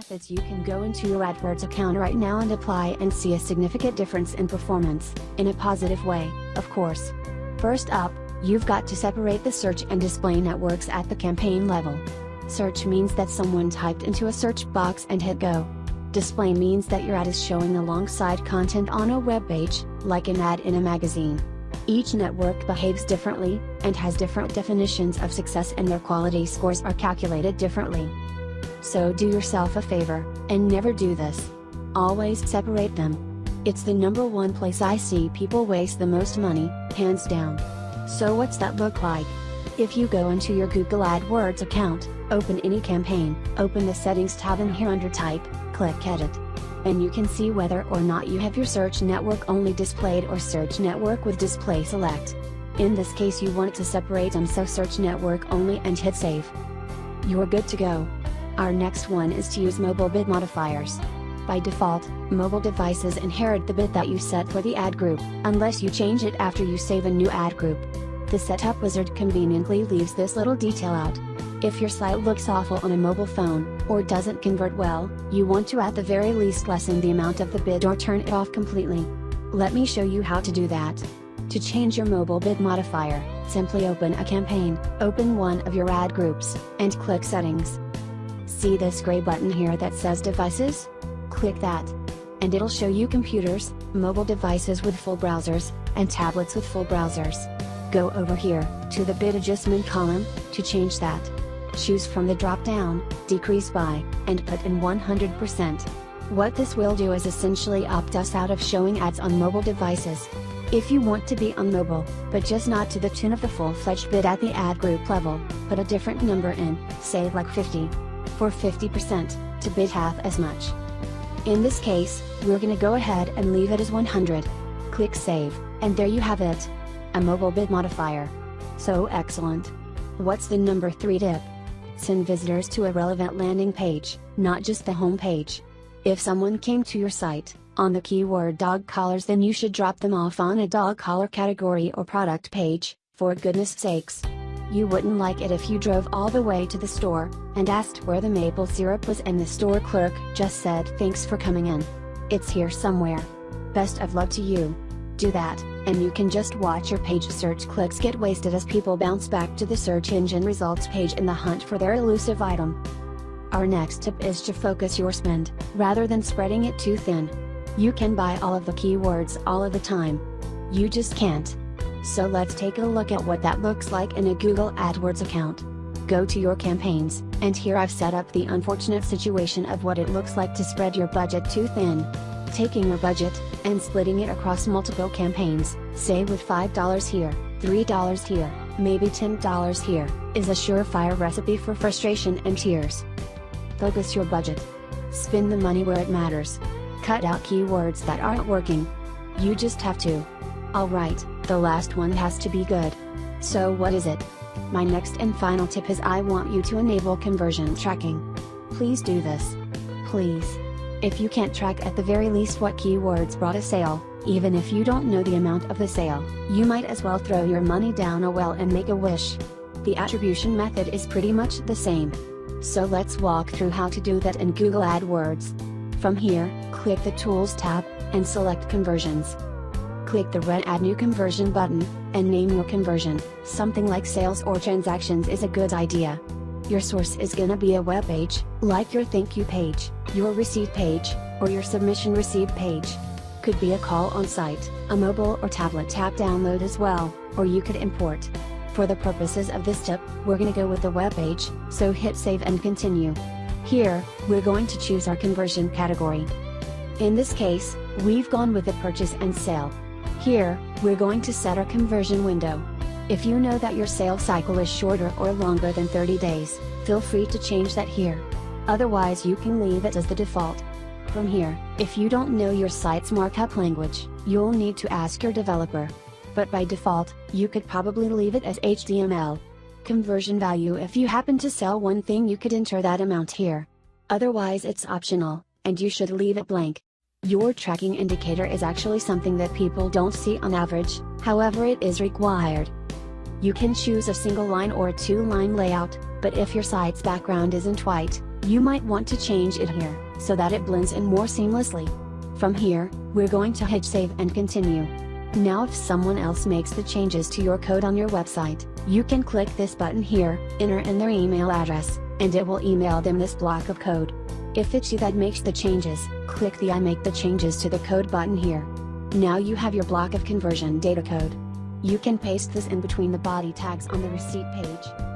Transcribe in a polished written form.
methods. You can go into your AdWords account right now and apply and see a significant difference in performance, in a positive way, of course. First up, you've got to separate the search and display networks at the campaign level. Search means that someone typed into a search box and hit go. Display means that your ad is showing alongside content on a web page, like an ad in a magazine. Each network behaves differently, and has different definitions of success, and their quality scores are calculated differently. So do yourself a favor, and never do this. Always separate them. It's the number one place I see people waste the most money, hands down. So what's that look like? If you go into your Google AdWords account, open any campaign, open the settings tab, and here under type, click edit. And you can see whether or not you have your search network only displayed or search network with display select. In this case you want to separate them, so search network only and hit save. You're good to go. Our next one is to use mobile bid modifiers. By default, mobile devices inherit the bid that you set for the ad group, unless you change it after you save a new ad group. The setup wizard conveniently leaves this little detail out. If your site looks awful on a mobile phone, or doesn't convert well, you want to at the very least lessen the amount of the bid or turn it off completely. Let me show you how to do that. To change your mobile bid modifier, simply open a campaign, open one of your ad groups, and click Settings. See this gray button here that says Devices? Click that. And it'll show you computers, mobile devices with full browsers, and tablets with full browsers. Go over here, to the bid adjustment column, to change that. Choose from the drop-down, Decrease by, and put in 100%. What this will do is essentially opt us out of showing ads on mobile devices. If you want to be on mobile, but just not to the tune of the full-fledged bid at the ad group level, put a different number in, say like 50. For 50%, to bid half as much. In this case, we're gonna go ahead and leave it as 100. Click Save, and there you have it. A mobile bid modifier. So excellent. What's the number 3 tip? Send visitors to a relevant landing page, not just the home page. If someone came to your site, on the keyword dog collars, then you should drop them off on a dog collar category or product page, for goodness sakes. You wouldn't like it if you drove all the way to the store, and asked where the maple syrup was and the store clerk just said thanks for coming in. It's here somewhere. Best of luck to you. Do that, and you can just watch your page search clicks get wasted as people bounce back to the search engine results page in the hunt for their elusive item. Our next tip is to focus your spend, rather than spreading it too thin. You can buy all of the keywords all of the time. You just can't. So let's take a look at what that looks like in a Google AdWords account. Go to your campaigns, and here I've set up the unfortunate situation of what it looks like to spread your budget too thin. Taking your budget, and splitting it across multiple campaigns, say with $5 here, $3 here, maybe $10 here, is a surefire recipe for frustration and tears. Focus your budget. Spend the money where it matters. Cut out keywords that aren't working. You just have to. Alright, the last one has to be good. So what is it? My next and final tip is I want you to enable conversion tracking. Please do this. Please. If you can't track at the very least what keywords brought a sale, even if you don't know the amount of the sale, you might as well throw your money down a well and make a wish. The attribution method is pretty much the same. So let's walk through how to do that in Google AdWords. From here, click the Tools tab, and select Conversions. Click the red Add New Conversion button, and name your conversion. Something like sales or transactions is a good idea. Your source is gonna be a web page, like your thank you page, your receipt page, or your submission received page. Could be a call on site, a mobile or tablet app download as well, or you could import. For the purposes of this tip, we're gonna go with the web page, so hit save and continue. Here, we're going to choose our conversion category. In this case, we've gone with the purchase and sale. Here, we're going to set our conversion window. If you know that your sales cycle is shorter or longer than 30 days, feel free to change that here. Otherwise you can leave it as the default. From here, if you don't know your site's markup language, you'll need to ask your developer. But by default, you could probably leave it as HTML. Conversion value: if you happen to sell one thing, you could enter that amount here. Otherwise it's optional, and you should leave it blank. Your tracking indicator is actually something that people don't see on average, however it is required. You can choose a single line or a 2-line layout, but if your site's background isn't white, You might want to change it here, so that it blends in more seamlessly. From here, we're going to hit save and continue. Now if someone else makes the changes to your code on your website, you can click this button here, enter in their email address, and it will email them this block of code. If it's you that makes the changes, click the I make the changes to the code button here. Now you have your block of conversion data code. You can paste this in between the body tags on the receipt page.